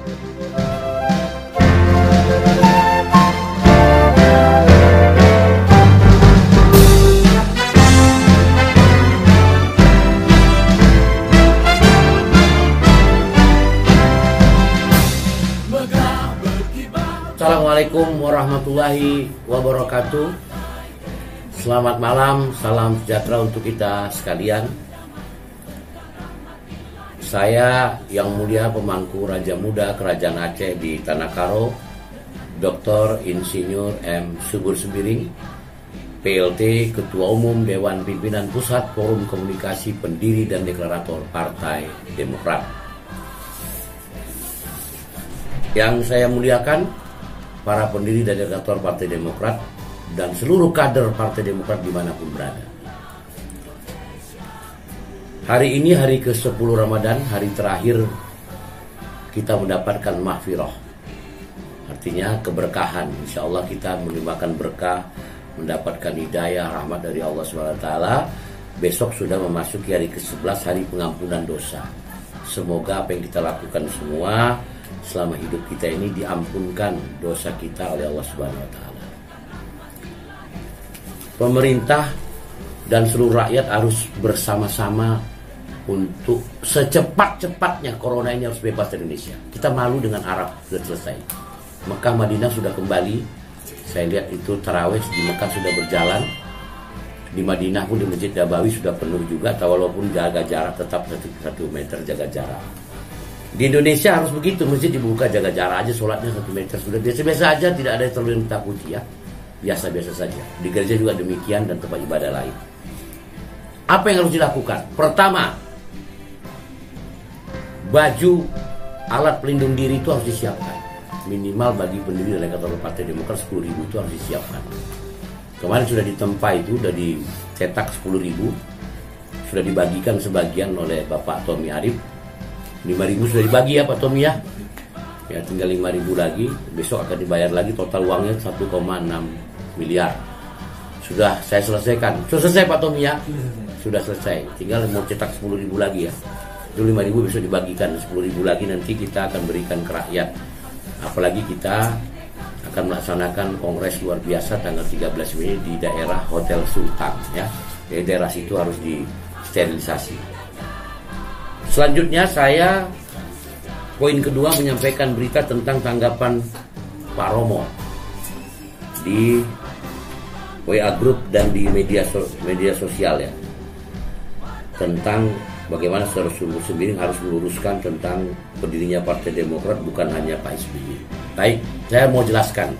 Assalamualaikum warahmatullahi wabarakatuh. Selamat malam, salam sejahtera untuk kita sekalian. Saya Yang Mulia Pemangku Raja Muda Kerajaan Aceh di Tanah Karo, Dr. Insinyur M. Subur Sembiring, PLT Ketua Umum Dewan Pimpinan Pusat Forum Komunikasi Pendiri dan Deklarator Partai Demokrat. Yang saya muliakan, para pendiri dan deklarator Partai Demokrat dan seluruh kader Partai Demokrat dimanapun berada. Hari ini hari ke-10 Ramadan, hari terakhir kita mendapatkan mahfirah. Artinya keberkahan. Insya Allah kita menimbulkan berkah, mendapatkan hidayah, rahmat dari Allah SWT. Besok sudah memasuki hari ke-11, hari pengampunan dosa. Semoga apa yang kita lakukan semua selama hidup kita ini diampunkan dosa kita oleh Allah Subhanahu wa taala. Pemerintah dan seluruh rakyat harus bersama-sama untuk secepat-cepatnya corona ini harus bebas dari Indonesia. Kita malu dengan Arab sudah selesai. Mekah Madinah sudah kembali. Saya lihat itu tarawih di Mekah sudah berjalan. Di Madinah pun di Masjid Nabawi sudah penuh juga, walaupun jaga jarak tetap 1 meter jaga jarak. Di Indonesia harus begitu, masjid dibuka jaga jarak aja, sholatnya 1 meter sudah biasa-biasa aja, tidak ada yang terlalu ditakuti ya, biasa-biasa saja. Di gereja juga demikian dan tempat ibadah lain. Apa yang harus dilakukan? Pertama, baju alat pelindung diri itu harus disiapkan. Minimal bagi pendiri dan deklarator Partai Demokrat 10.000 itu harus disiapkan. Kemarin sudah ditempa itu, sudah dicetak 10.000, sudah dibagikan sebagian oleh Bapak Tommy Arif. 5.000 sudah dibagi ya Pak Tommy ya. Ya tinggal 5.000 lagi. Besok akan dibayar lagi, total uangnya 1,6 miliar. Sudah saya selesaikan. Sudah selesai Pak Tommy ya? Sudah selesai. Tinggal mau cetak 10.000 lagi ya. Itu 5.000 besok dibagikan, 10.000 lagi nanti kita akan berikan ke rakyat. Apalagi kita akan melaksanakan kongres luar biasa tanggal 13 Mei di daerah Hotel Sultan ya. Jadi daerah situ harus disterilisasi. Selanjutnya saya poin kedua menyampaikan berita tentang tanggapan Pak Romo di WA Group dan di media sosial ya, tentang bagaimana Saudara Subur Sembiring harus meluruskan tentang berdirinya Partai Demokrat, bukan hanya Pak SBY. Baik, saya mau jelaskan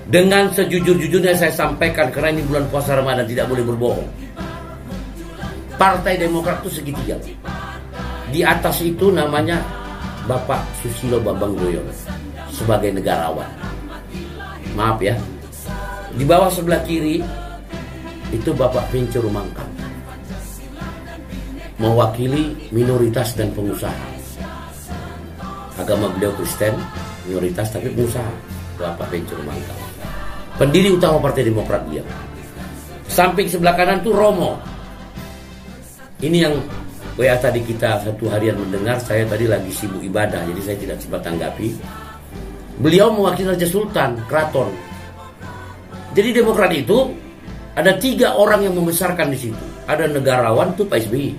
dengan sejujur-jujurnya saya sampaikan, karena ini bulan puasa Ramadan tidak boleh berbohong. Partai Demokrat itu segitiga. Di atas itu namanya Bapak Susilo Bambang Yudhoyono sebagai negarawan. Maaf ya. Di bawah sebelah kiri itu Bapak Pincu Rumangkang, mewakili minoritas dan pengusaha. Agama beliau Kristen, minoritas tapi pengusaha. Bapak Pincu Rumangkang, pendiri utama Partai Demokrat dia. Samping sebelah kanan itu Romo. Ini yang WA tadi kita satu harian mendengar, saya tadi lagi sibuk ibadah, jadi saya tidak sempat tanggapi. Beliau mewakili Raja Sultan, Keraton. Jadi Demokrat itu ada 3 orang yang membesarkan di situ. Ada negarawan itu Pak SBY.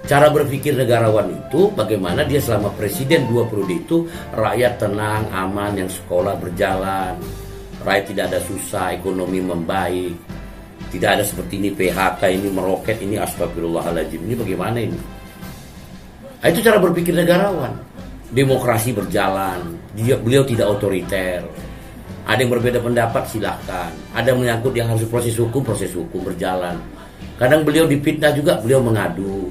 Cara berpikir negarawan itu bagaimana dia selama presiden 2 periode itu rakyat tenang, aman, yang sekolah berjalan, rakyat tidak ada susah, ekonomi membaik. Tidak ada seperti ini PHK, ini meroket, ini astagfirullahaladzim. Ini bagaimana ini? Nah, itu cara berpikir negarawan. Demokrasi berjalan, beliau tidak otoriter. Ada yang berbeda pendapat silahkan. Ada yang menyangkut yang harus proses hukum berjalan. Kadang beliau difitnah juga, beliau mengadu.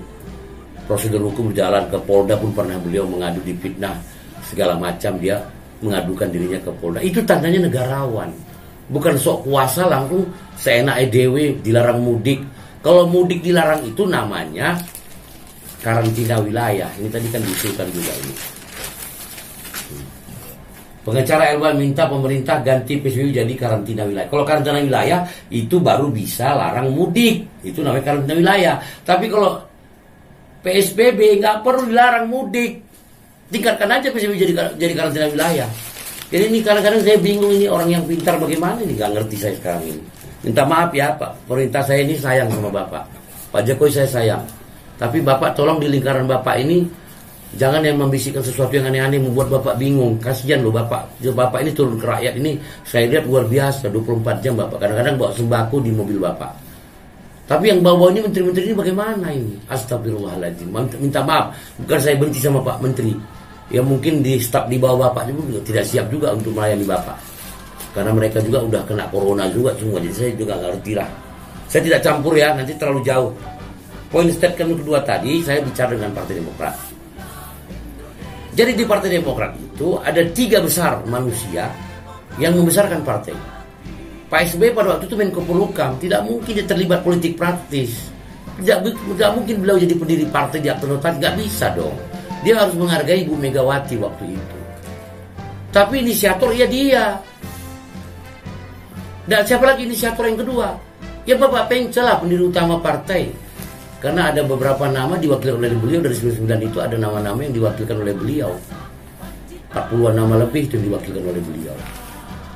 Prosedur hukum berjalan, ke Polda pun pernah beliau mengadu, difitnah segala macam, dia mengadukan dirinya ke Polda. Itu tandanya negarawan. Bukan sok kuasa langsung seenak EDW dilarang mudik. Kalau mudik dilarang itu namanya karantina wilayah. Ini tadi kan diusulkan juga ini. Pengacara Elwan minta pemerintah ganti PSBB jadi karantina wilayah. Kalau karantina wilayah itu baru bisa larang mudik. Itu namanya karantina wilayah. Tapi kalau PSBB nggak perlu dilarang mudik. tingkatkan aja PSBB jadi karantina wilayah. Jadi ini kadang-kadang saya bingung, ini orang yang pintar bagaimana ini, nggak ngerti saya sekarang ini. Minta maaf ya Pak, pemerintah saya ini sayang sama Bapak. Pak Jokowi saya sayang. Tapi Bapak tolong di lingkaran Bapak ini jangan yang membisikkan sesuatu yang aneh-aneh membuat Bapak bingung. Kasihan loh Bapak. Bapak ini turun ke rakyat ini saya lihat luar biasa, 24 jam Bapak. Kadang-kadang bawa sembako di mobil Bapak. Tapi yang bawa ini menteri-menteri ini bagaimana ini? Astagfirullahaladzim. Minta maaf, bukan saya benci sama Pak Menteri. Ya mungkin di staf di bawah Bapak juga tidak siap juga untuk melayani Bapak. Karena mereka juga udah kena corona juga semua. Jadi saya juga nggak ngerti lah. Saya tidak campur ya, nanti terlalu jauh. Poin statement kedua tadi saya bicara dengan Partai Demokrat. Jadi di Partai Demokrat itu ada 3 besar manusia yang membesarkan partai. Pak SBY pada waktu itu Menko Polhukam, tidak mungkin dia terlibat politik praktis. Tidak mungkin beliau jadi pendiri partai di akte notaris, nggak bisa dong. Dia harus menghargai Ibu Megawati waktu itu. Tapi inisiator ya dia. Dan siapa lagi inisiator yang kedua? Ya Bapak Pence lah, pendiri utama partai. Karena ada beberapa nama diwakilkan oleh beliau, dari 99 itu ada nama-nama yang diwakilkan oleh beliau. 40-an nama lebih itu yang diwakilkan oleh beliau.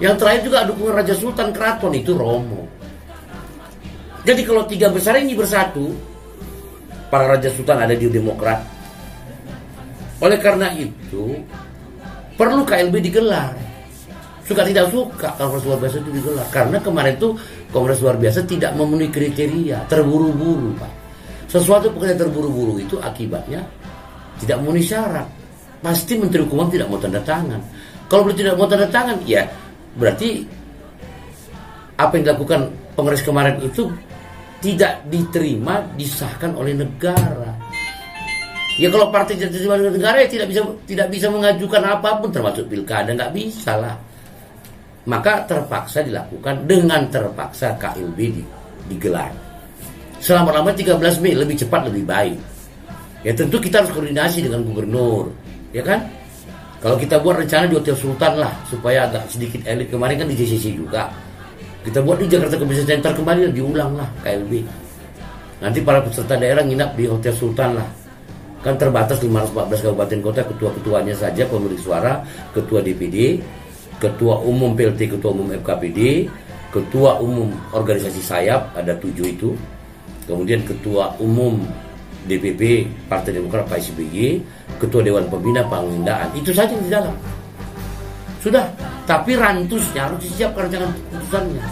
Yang terakhir juga dukungan Raja Sultan Keraton itu Romo. Jadi kalau 3 besar ini bersatu, para Raja Sultan ada di Demokrat. Oleh karena itu perlu KLB digelar. Suka tidak suka Kongres luar biasa itu digelar. Karena kemarin itu Kongres luar biasa tidak memenuhi kriteria, terburu-buru Pak. Sesuatu pekerjaan terburu-buru itu akibatnya tidak memenuhi syarat. Pasti Menteri Hukum tidak mau tanda tangan. Kalau beliau tidak mau tanda tangan, ya berarti apa yang dilakukan Kongres kemarin itu tidak diterima, disahkan oleh negara. Ya kalau partai tidak diterima oleh negara ya tidak bisa mengajukan apapun termasuk pilkada, nggak bisa lah. Maka terpaksa dilakukan, dengan terpaksa KLB digelar. Selama 13 Mei, lebih cepat lebih baik. Ya tentu kita harus koordinasi dengan gubernur, ya kan? Kalau kita buat rencana di Hotel Sultan lah, supaya agak sedikit elit, kemarin kan di JCC juga. Kita buat di Jakarta Convention Center kembali, diulang lah KLB. Nanti para peserta daerah nginap di Hotel Sultan lah. Kan terbatas 514 kabupaten kota, ketua-ketuanya saja pemilik suara, ketua DPD, ketua umum PLT, ketua umum FKPD, ketua umum organisasi sayap, ada 7 itu. Kemudian ketua umum DPP Partai Demokrat Pak SBY, ketua Dewan Pembina Pangindaan, itu saja yang di dalam. Sudah, tapi rantusnya harus disiapkan jangan keputusannya.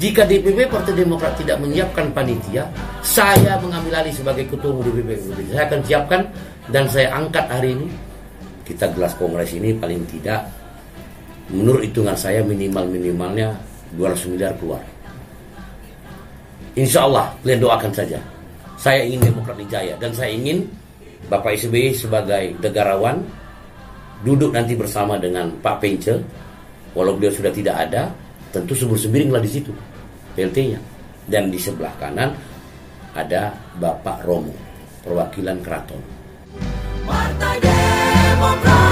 Jika DPP Partai Demokrat tidak menyiapkan panitia, saya mengambil alih sebagai ketua umum DPP. Saya akan siapkan dan saya angkat hari ini. Kita gelas kongres ini paling tidak, menurut hitungan saya minimalnya 200 miliar keluar. Insya Allah, kalian doakan saja. Saya ingin Demokrat dijaya dan saya ingin Bapak SBY sebagai negarawan duduk nanti bersama dengan Pak Pence, walau beliau sudah tidak ada, tentu sebur-sembiringlah di situ PLT-nya. Dan di sebelah kanan ada Bapak Romo, perwakilan keraton. Partai Demokrat.